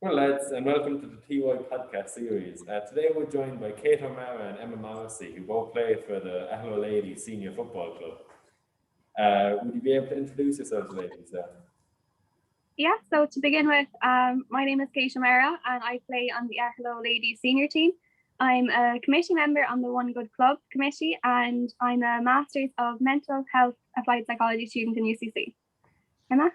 Well, lads, and welcome to the TY podcast series. Today we're joined by Kate O'Mara and Emma Morrissey, who both play for the Aherlow Ladies Senior Football Club. Would you be able to introduce yourselves, ladies? Yeah, so to begin with, my name is Kate O'Mara and I play on the Aherlow Ladies Senior team. I'm a committee member on the One Good Club committee and I'm a Masters of Mental Health Applied Psychology student in UCC. Emma?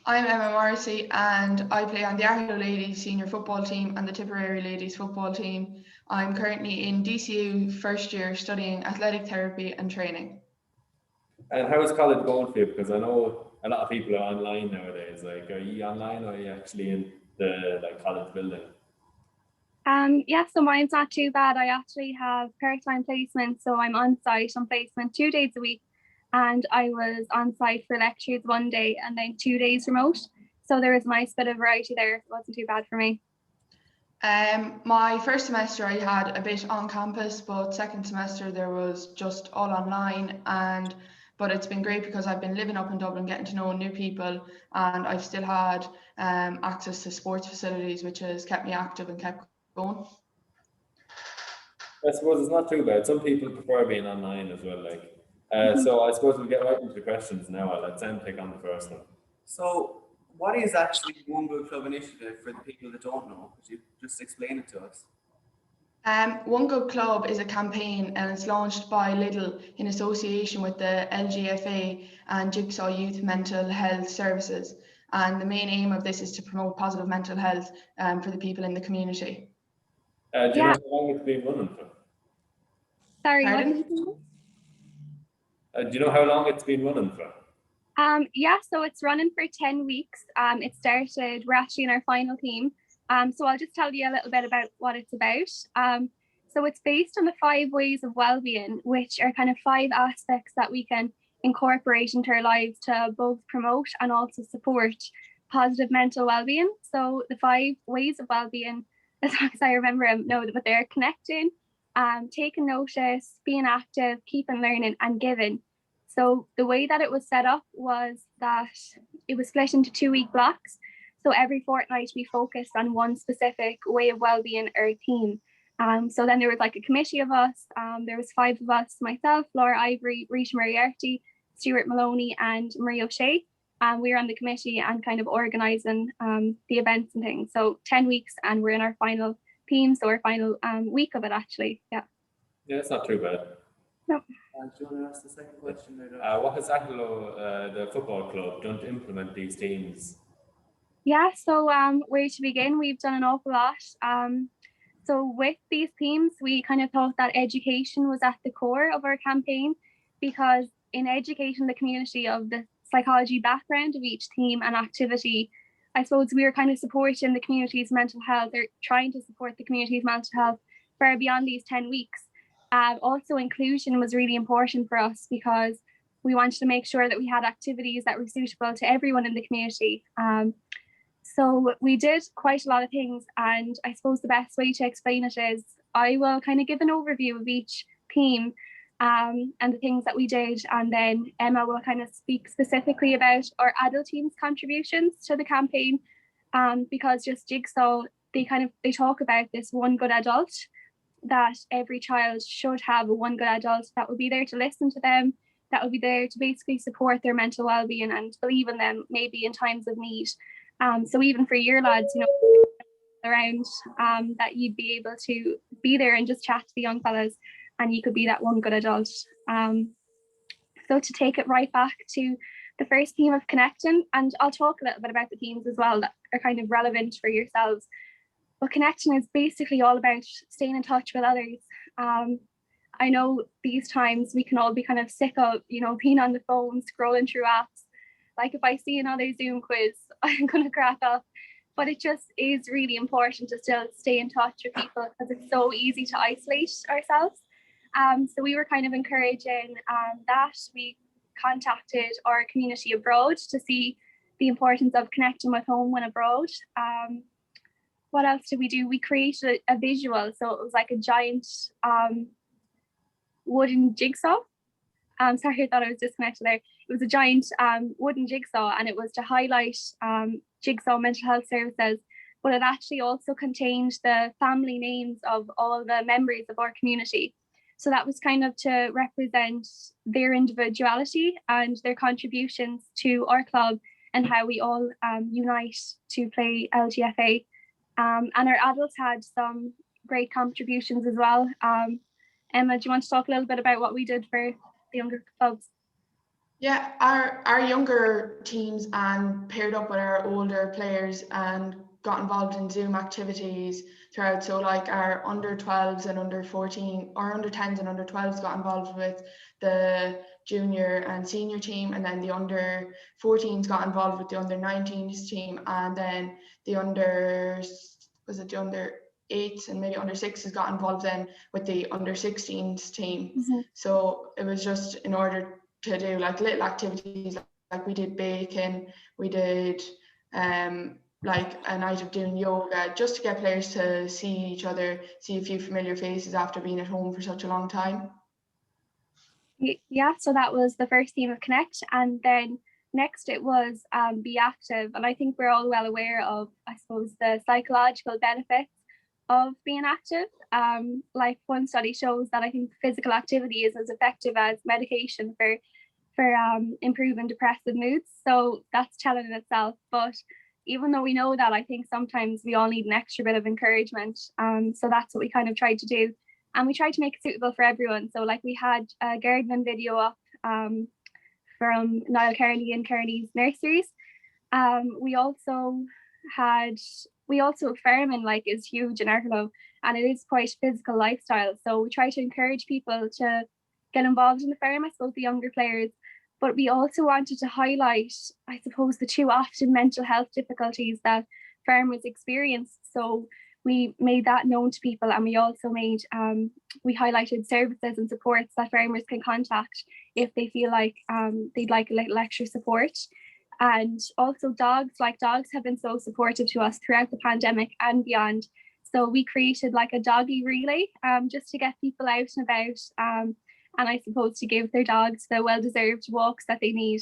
I'm Emma Morrissey and I play on the Aherlow Ladies Senior Football team and the Tipperary Ladies Football team. I'm currently in DCU first year studying athletic therapy and training. And how is college going for you? Because I know a lot of people are online nowadays. Like, are you online or are you actually in the college building? Yeah, so mine's not too bad. I actually have part-time placement, so I'm on site on placement 2 days a week, and I was on site for lectures 1 day and then 2 days remote. So there was a nice bit of variety there. It wasn't too bad for me. My first semester I had a bit on campus, but second semester there was just all online, but it's been great because I've been living up in Dublin, getting to know new people, and I've still had access to sports facilities, which has kept me active and kept going. I suppose it's not too bad. Some people prefer being online as well. So I suppose we'll get right into the questions now. I'll let Sam take on the first one. So, what is actually the One Good Club initiative for the people that don't know? Could you just explain it to us? One Good Club is a campaign and it's launched by Lidl in association with the LGFA and Jigsaw Youth Mental Health Services. And the main aim of this is to promote positive mental health for the people in the community. Do you know how long it's been running for? Sorry, Pardon? what did you say? Do you know how long it's been running for? Yeah, so it's running for 10 weeks. It started, we're actually in our final theme. So I'll just tell you a little bit about what it's about. So it's based on the 5 ways of well-being, which are kind of 5 aspects that we can incorporate into our lives to both promote and also support positive mental well-being. So the 5 ways of well-being, as long as I remember them, but they're connecting, taking notice, being active, keeping learning, and giving. So the way that it was set up was that it was split into 2-week blocks. So every fortnight we focused on one specific way of well-being or theme. So then there was like a committee of us. There was 5 of us: myself, Laura Ivory, Rita Moriarty, Stuart Maloney, and Marie O'Shea. We were on the committee and kind of organising the events and things. So 10 weeks and we're in our final theme, so our final week of it actually. Yeah, it's not too bad. No. Do you want to ask the second question? What has Aherlow, the football club, done to implement these themes? Yeah, so where to begin? We've done an awful lot. So with these themes, we kind of thought that education was at the core of our campaign, because in educating the community of the psychology background of each theme and activity, I suppose we were kind of supporting the community's mental health, or trying to support the community's mental health far beyond these 10 weeks. Also, inclusion was really important for us because we wanted to make sure that we had activities that were suitable to everyone in the community. So we did quite a lot of things, and I suppose the best way to explain it is I will kind of give an overview of each theme and the things that we did, and then Emma will kind of speak specifically about our adult team's contributions to the campaign, because just Jigsaw, they talk about this one good adult, that every child should have a one good adult that will be there to listen to them, that will be there to basically support their mental well-being and believe in them maybe in times of need. So even for year lads, around that you'd be able to be there and just chat to the young fellas, and you could be that one good adult. So to take it right back to the first theme of connecting, and I'll talk a little bit about the themes as well that are kind of relevant for yourselves. But connection is basically all about staying in touch with others. I know these times we can all be kind of sick of, being on the phone, scrolling through apps. Like if I see another Zoom quiz, I'm going to crack up. But it just is really important to still stay in touch with people, because it's so easy to isolate ourselves. So we were kind of encouraging that. We contacted our community abroad to see the importance of connecting with home when abroad. What else did we do? We created a visual. So it was like a giant wooden jigsaw. Sorry, I thought I was disconnected there. It was a giant wooden jigsaw, and it was to highlight Jigsaw Mental Health Services but it actually also contained the family names of all the members of our community. So that was kind of to represent their individuality and their contributions to our club and how we all unite to play LGFA. And our adults had some great contributions as well. Emma, do you want to talk a little bit about what we did for the younger clubs? Yeah, our younger teams paired up with our older players and got involved in Zoom activities throughout. So like our under 12s and under 14 or under 10s and under 12s got involved with the junior and senior team, and then the under 14s got involved with the under 19s team, and then the under 8s and maybe under 6s got involved then with the under 16s team. So it was just in order to do like little activities, like we did baking, we did like a night of doing yoga, just to get players to see each other, see a few familiar faces after being at home for such a long time. Yeah, so that was the first theme of Connect, and then next it was Be Active. And I think we're all well aware of, I suppose, the psychological benefits of being active. Like one study shows that I think physical activity is as effective as medication for improving depressive moods. So that's telling in itself. But even though we know that, I think sometimes we all need an extra bit of encouragement. So that's what we kind of tried to do. And we tried to make it suitable for everyone. So like we had a gardening video up from Niall Kearney and Kearney's nurseries. We also farming like is huge in Aherlow, and it is quite a physical lifestyle. So we try to encourage people to get involved in the farm, I suppose the younger players. But we also wanted to highlight, I suppose, the too often mental health difficulties that farmers experience. So we made that known to people, and we also we highlighted services and supports that farmers can contact if they feel like they'd like a little extra support. And also dogs have been so supportive to us throughout the pandemic and beyond. So we created like a doggy relay just to get people out and about, and I suppose to give their dogs the well-deserved walks that they need.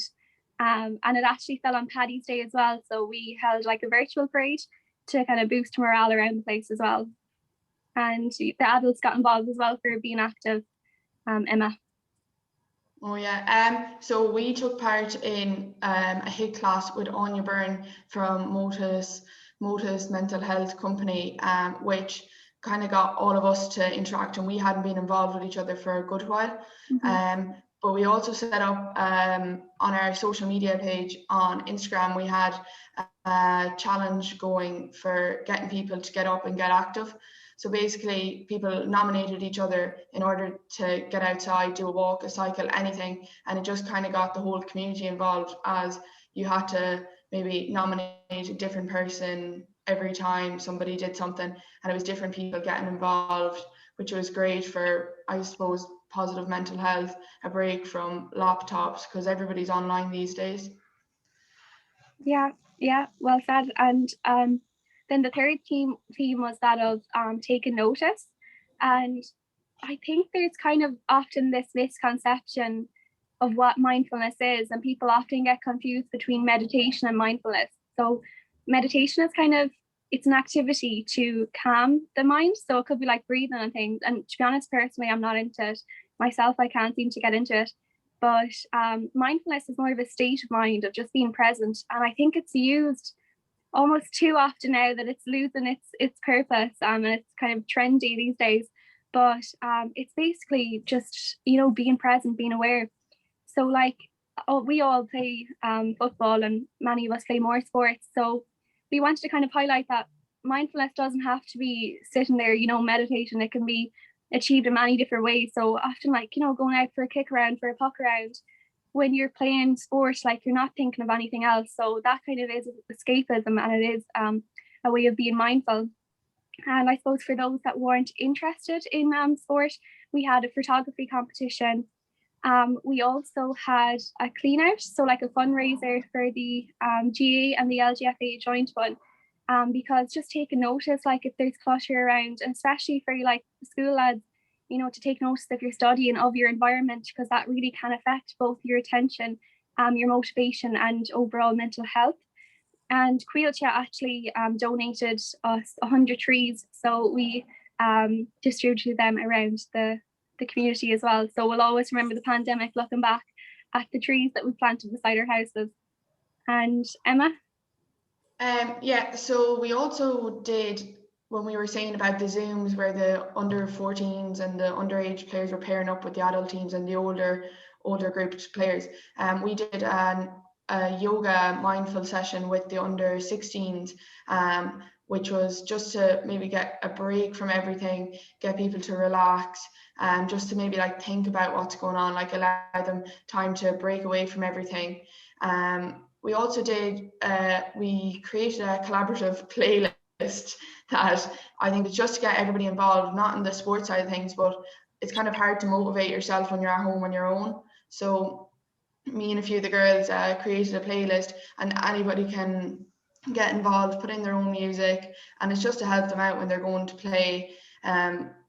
And it actually fell on Paddy's Day as well. So we held like a virtual parade to kind of boost morale around the place as well. And the adults got involved as well for being active. Emma. Oh yeah, so we took part in a HIT class with Anya Byrne from Motus Mental Health Company, which kind of got all of us to interact, and we hadn't been involved with each other for a good while. But we also set up on our social media page on Instagram, we had a challenge going for getting people to get up and get active. So basically people nominated each other in order to get outside, do a walk, a cycle, anything. And it just kind of got the whole community involved, as you had to maybe nominate a different person every time somebody did something, and it was different people getting involved, which was great for, I suppose, positive mental health, a break from laptops, because everybody's online these days. Yeah, well said. And then the third theme was that of taking notice. And I think there's kind of often this misconception of what mindfulness is, and people often get confused between meditation and mindfulness. So meditation is it's an activity to calm the mind. So it could be like breathing and things. And to be honest, personally, I'm not into it myself. I can't seem to get into it. But mindfulness is more of a state of mind of just being present. And I think it's used almost too often now that it's losing its purpose, and it's kind of trendy these days. But it's basically just, being present, being aware. So like, we all play football, and many of us play more sports. So we wanted to kind of highlight that mindfulness doesn't have to be sitting there, meditation. It can be achieved in many different ways. So often going out for a kick around, for a puck around, when you're playing sport, like you're not thinking of anything else. So that kind of is escapism, and it is a way of being mindful. And I suppose for those that weren't interested in sport, we had a photography competition. We also had a clean out, so like a fundraiser for the GA and the LGFA joint one. Because just taking notice, like if there's clutter around, and especially for like the school lads, to take notice of your study and of your environment, because that really can affect both your attention, your motivation, and overall mental health. And Quilcha actually donated us 100 trees, so we distributed them around the community as well. So we'll always remember the pandemic looking back at the trees that we planted beside our houses. And Emma? Yeah, so we also did, when we were saying about the Zooms where the under 14s and the underage players were pairing up with the adult teams and the older grouped players, we did a yoga mindful session with the under 16s, which was just to maybe get a break from everything, get people to relax, just to maybe like think about what's going on, like allow them time to break away from everything. We also did, we created a collaborative playlist that I think is just to get everybody involved, not in the sports side of things, but it's kind of hard to motivate yourself when you're at home on your own. So me and a few of the girls created a playlist, and anybody can get involved, put in their own music, and it's just to help them out when they're going to play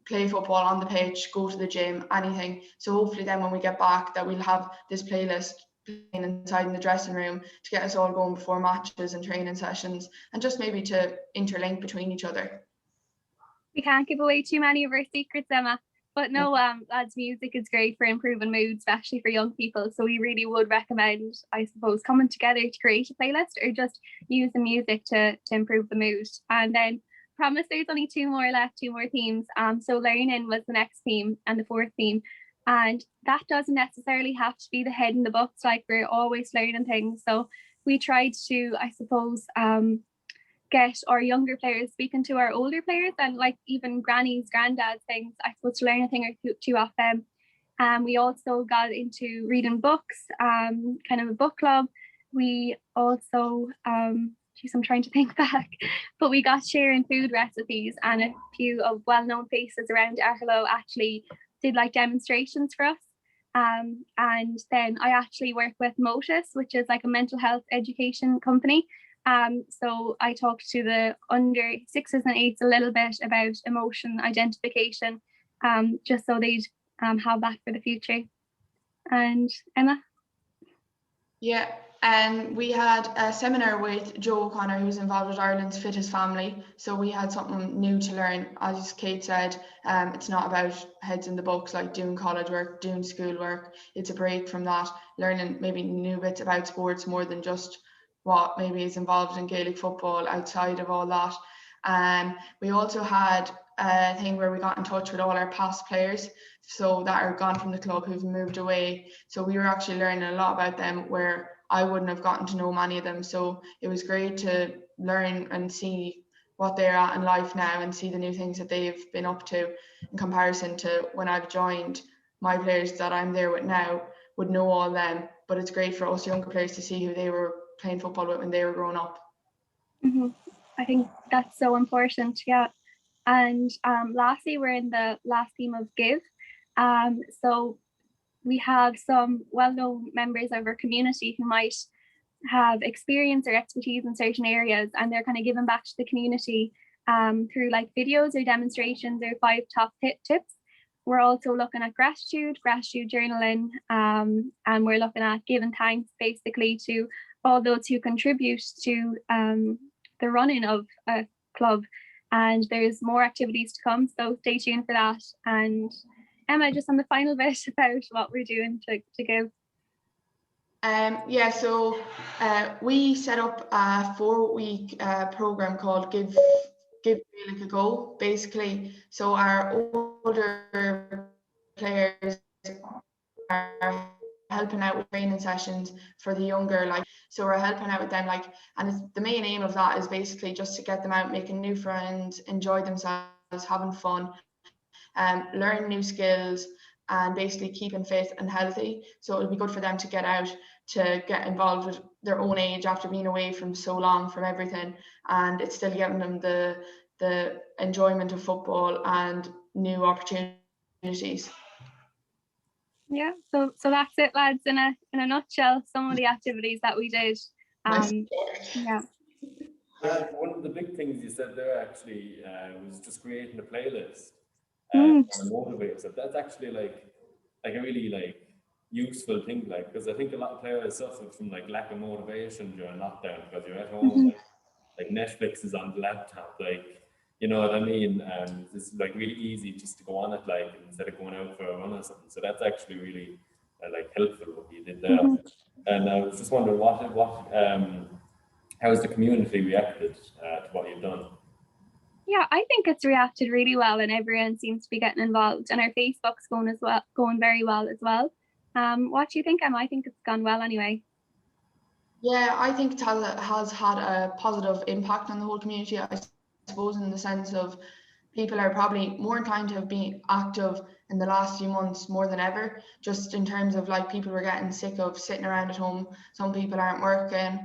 football on the pitch, go to the gym, anything. So hopefully then when we get back that we'll have this playlist playing inside in the dressing room to get us all going before matches and training sessions, and just maybe to interlink between each other. We can't give away too many of our secrets, Emma. But no, lads, music is great for improving mood, especially for young people. So we really would recommend, I suppose, coming together to create a playlist or just use the music to improve the mood. And then promise there's only two more left, two more themes. So learning was the next theme and the fourth theme. And that doesn't necessarily have to be the head in the books, like we're always learning things. So we tried to, I suppose, get our younger players speaking to our older players, and like even grannies, granddads, things, I suppose, to learn a thing or two off them. We also got into reading books, kind of a book club. We also, geez, I'm trying to think back, but we got sharing food recipes, and a few of well-known faces around Aherlow actually did like demonstrations for us. And then I actually work with Motus, which is like a mental health education company. So I talked to the under 6s and 8s a little bit about emotion identification, just so they'd have that for the future. And Emma? Yeah, and we had a seminar with Joe O'Connor, who's involved with Ireland's Fittest Family. So we had something new to learn. As Kate said, it's not about heads in the books, like doing college work, doing school work. It's a break from that, learning maybe new bits about sports more than just what maybe is involved in Gaelic football outside of all that. We also had a thing where we got in touch with all our past players, so that are gone from the club, who've moved away. So we were actually learning a lot about them where I wouldn't have gotten to know many of them. So it was great to learn and see what they're at in life now and see the new things that they've been up to in comparison to when I've joined. My players that I'm there with now would know all them, but it's great for us younger players to see who they were playing football with when they were growing up. Mm-hmm. I think that's so important, yeah. And lastly, we're in the last theme of give. So we have some well-known members of our community who might have experience or expertise in certain areas, and they're kind of giving back to the community through like videos or demonstrations or 5 top tips. We're also looking at gratitude journaling, and we're looking at giving thanks basically to all those who contribute to the running of a club. And there's more activities to come, so stay tuned for that. And Emma, just on the final bit about what we're doing to give. Yeah, so we set up a 4-week program called Give Gaelic a Go, basically. So our older players are helping out with training sessions for the younger, like, so we're helping out with them, like, and it's, the main aim of that is basically just to get them out, making new friends, enjoy themselves, having fun, learn new skills, and basically keeping fit and healthy. So it'll be good for them to get out, to get involved with their own age after being away from so long from everything, and it's still getting them the enjoyment of football and new opportunities. Yeah, so that's it, lads, in a nutshell, some of the activities that we did. Yeah. One of the big things you said there actually was just creating a playlist Mm. and motivate yourself. That's actually like a really like useful thing, like, because I think a lot of players suffered from like lack of motivation during lockdown because you're at home, like Netflix is on the laptop, like, you know what I mean? It's like really easy just to go on it, like, instead of going out for a run or something. So that's actually really like helpful what you did there. And I was just wondering how has the community reacted to what you've done? Yeah, I think it's reacted really well, and everyone seems to be getting involved, and our Facebook's going very well as well. What do you think, Emma? I think it's gone well anyway. Yeah, I think it has had a positive impact on the whole community, I suppose, in the sense of people are probably more inclined to have been active in the last few months more than ever, just in terms of like people were getting sick of sitting around at home. Some people aren't working,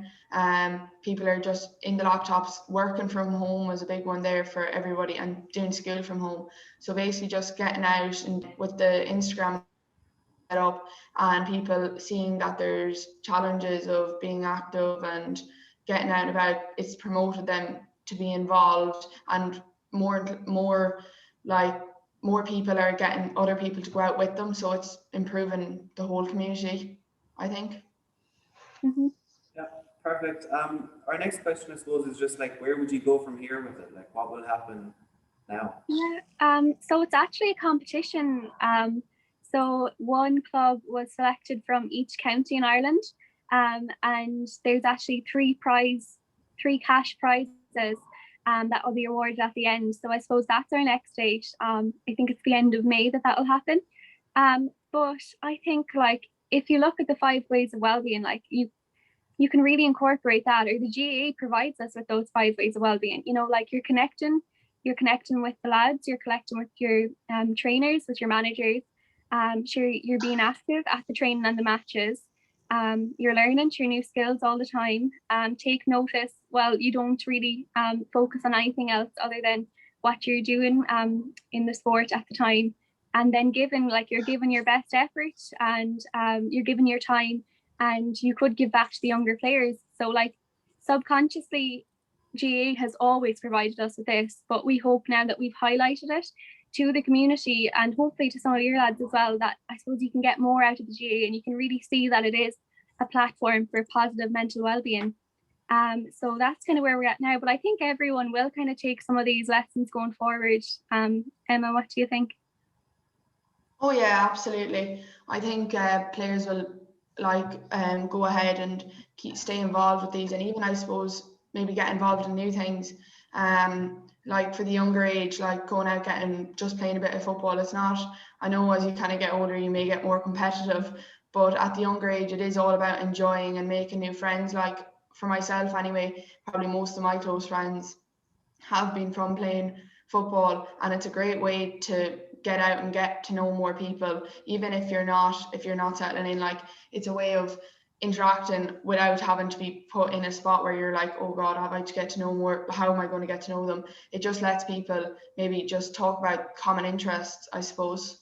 people are just in the laptops. Working from home was a big one there for everybody, and doing school from home. So basically just getting out and with the Instagram set up and people seeing that there's challenges of being active and getting out and about, it's promoted them to be involved, and more like more people are getting other people to go out with them, so it's improving the whole community, I think. Yeah, perfect. Our next question, I suppose, is just like, where would you go from here with it? Like, what will happen now? Yeah, so it's actually a competition. So one club was selected from each county in Ireland, and there's actually three cash prizes that will be awarded at the end. So I suppose that's our next date. I think it's the end of May that will happen. But I think, like, if you look at the 5 ways of wellbeing, like you can really incorporate that, or the GAA provides us with those 5 ways of wellbeing. You know, like you're connecting with the lads, you're connecting with your trainers, with your managers. Sure, you're being active at the training and the matches. You're learning your new skills all the time. Take notice. Well, you don't really focus on anything else other than what you're doing in the sport at the time, and then you're giving your best effort, and you're giving your time, and you could give back to the younger players. So like subconsciously, GA has always provided us with this, but we hope now that we've highlighted it to the community and hopefully to some of your lads as well, that I suppose you can get more out of the GA and you can really see that it is a platform for positive mental well-being. So that's kind of where we're at now, but I think everyone will kind of take some of these lessons going forward. Emma, what do you think? Oh yeah, absolutely. I think players will go ahead and stay involved with these, and even I suppose maybe get involved in new things. Like for the younger age, like going out just playing a bit of football. It's not, I know as you kind of get older you may get more competitive, but at the younger age it is all about enjoying and making new friends. Like for myself anyway, probably most of my close friends have been from playing football, and it's a great way to get out and get to know more people, even if you're not settling in. Like it's a way of interacting without having to be put in a spot where you're like, oh god, have I to get to know more, how am I going to get to know them? It just lets people maybe just talk about common interests, I suppose.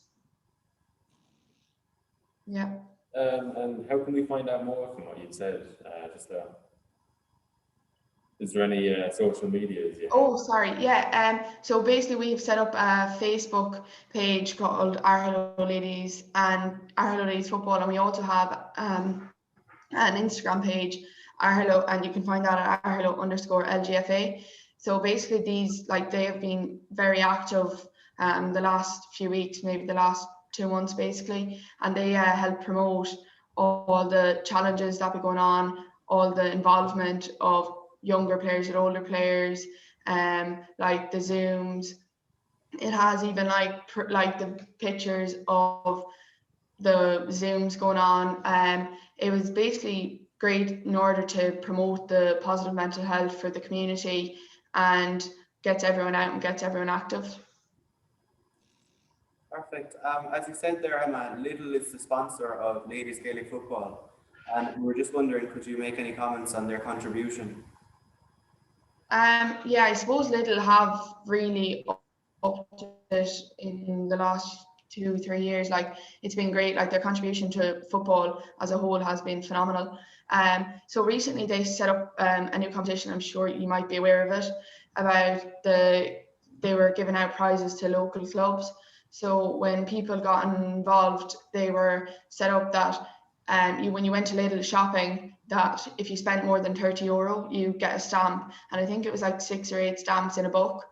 Yeah. And how can we find out more from what you'd said just there? Is there any social medias? Oh, sorry. Yeah. So basically, we've set up a Facebook page called Aherlow Ladies and Aherlow Ladies Football, and we also have an Instagram page, Aherlow, and you can find that at Aherlow_LGFA. So basically, these they have been very active the last few weeks, maybe the last 2 months, basically, and they help promote all the challenges that be going on, all the involvement of younger players with older players, like the Zooms. It has even like the pictures of the Zooms going on. It was basically great in order to promote the positive mental health for the community and gets everyone out and gets everyone active. Perfect. As you said there, Emma, Lidl is the sponsor of Ladies Gaelic Football, and we were just wondering, could you make any comments on their contribution? Yeah, I suppose Lidl have really upped it in the last 2-3 years. Like it's been great. Like their contribution to football as a whole has been phenomenal. So recently they set up a new competition. I'm sure you might be aware of it. They were giving out prizes to local clubs. So when people got involved, they were set up that when you went to Lidl shopping, that if you spent more than €30, you get a stamp. And I think it was like 6 or 8 stamps in a book.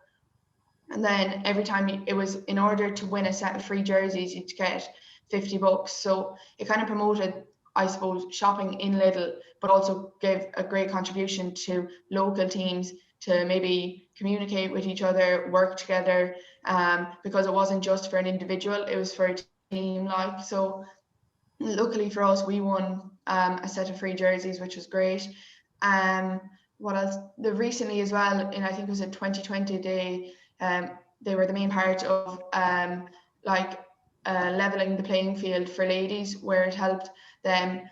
And then every time it was, in order to win a set of free jerseys, you'd get $50. So it kind of promoted, I suppose, shopping in Lidl, but also gave a great contribution to local teams to maybe communicate with each other, work together, because it wasn't just for an individual, it was for a team. Like, so luckily for us, we won a set of free jerseys, which was great. What else? Recently as well, in I think it was in 2020, they were the main part of leveling the playing field for ladies, where it helped them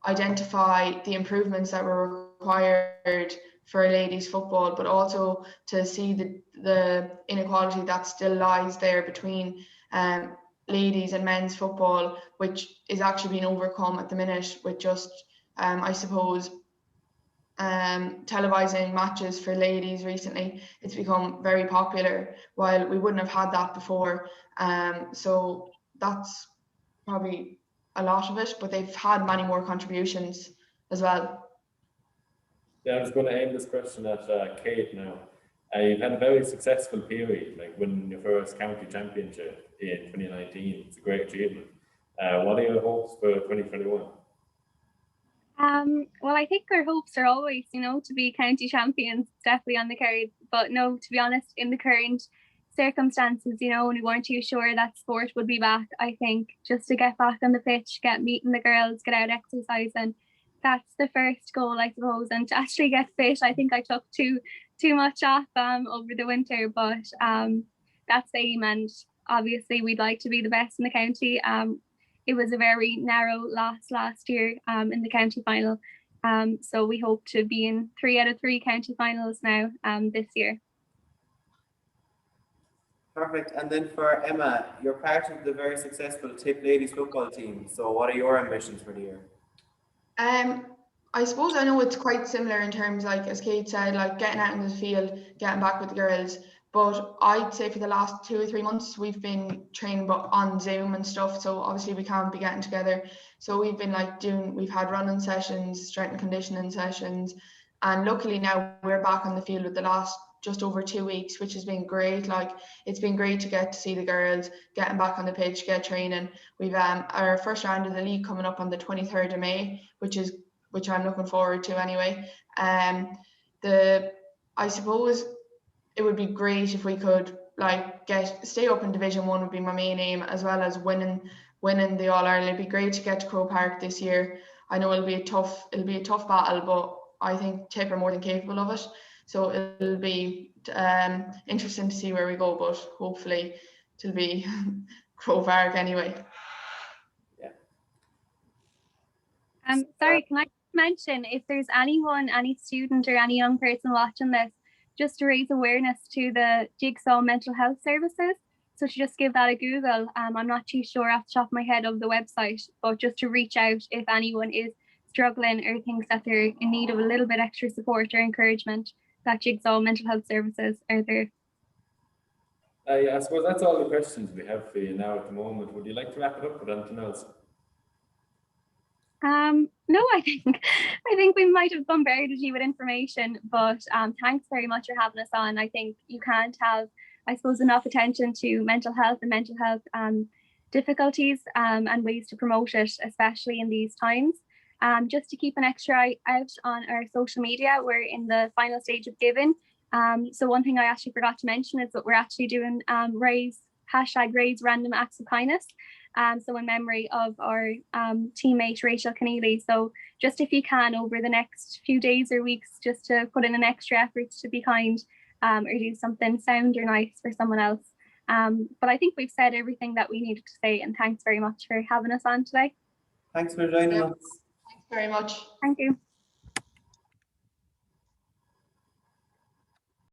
identify the improvements that were required for ladies football, but also to see the inequality that still lies there between ladies and men's football, which is actually being overcome at the minute with just I suppose televising matches for ladies recently. It's become very popular, while we wouldn't have had that before. So that's probably a lot of it, but they've had many more contributions as well. Yeah, I was going to aim this question at Kate now. You've had a very successful period, like winning your first county championship in 2019. It's a great achievement. What are your hopes for 2021? Well, I think our hopes are always, to be county champions, definitely on the cards. But no, to be honest, in the current circumstances, we weren't too sure that sport would be back. I think just to get back on the pitch, get meeting the girls, get out exercising, that's the first goal, I suppose. And to actually get fit, I think I took too much off over the winter, but that's the aim. And obviously, we'd like to be the best in the county. It was a very narrow loss last year in the county final. So we hope to be in 3 out of 3 county finals now this year. Perfect. And then for Emma, you're part of the very successful Tip ladies football team. So what are your ambitions for the year? I suppose I know it's quite similar in terms, like as Kate said, like getting out in the field, getting back with the girls. But I'd say for the last 2 or 3 months, we've been training on Zoom and stuff. So obviously we can't be getting together. So we've been we've had running sessions, strength and conditioning sessions. And luckily now we're back on the field with the last just over 2 weeks, which has been great. Like, it's been great to get to see the girls getting back on the pitch, get training. We've our first round of the league coming up on the 23rd of May, which I'm looking forward to anyway. I suppose it would be great if we could stay up in Division 1 would be my main aim, as well as winning the All-Ireland. It'd be great to get to Croke Park this year. I know it'll be a tough battle, but I think Tip are more than capable of it. So it'll be interesting to see where we go, but hopefully it'll be Croke Park anyway. Yeah. Sorry, can I mention, if there's any student or any young person watching this, just to raise awareness to the Jigsaw Mental Health Services. So to just give that a Google. I'm not too sure off the top of my head of the website, but just to reach out if anyone is struggling or thinks that they're in need of a little bit extra support or encouragement, that Jigsaw Mental Health Services are there. I suppose that's all the questions we have for you now at the moment. Would you like to wrap it up with anything else? No, I think we might have bombarded you with information, but thanks very much for having us on. I think you can't have, I suppose, enough attention to mental health and mental health difficulties and ways to promote it, especially in these times. Just to keep an extra eye out on our social media, we're in the final stage of giving. So one thing I actually forgot to mention is that we're actually doing raise random acts of kindness. So in memory of our teammate Rachel Keneally. So just if you can, over the next few days or weeks, just to put in an extra effort to be kind or do something sound or nice for someone else. But I think we've said everything that we needed to say, and thanks very much for having us on today. Thanks for joining us. Thanks very much. Thank you.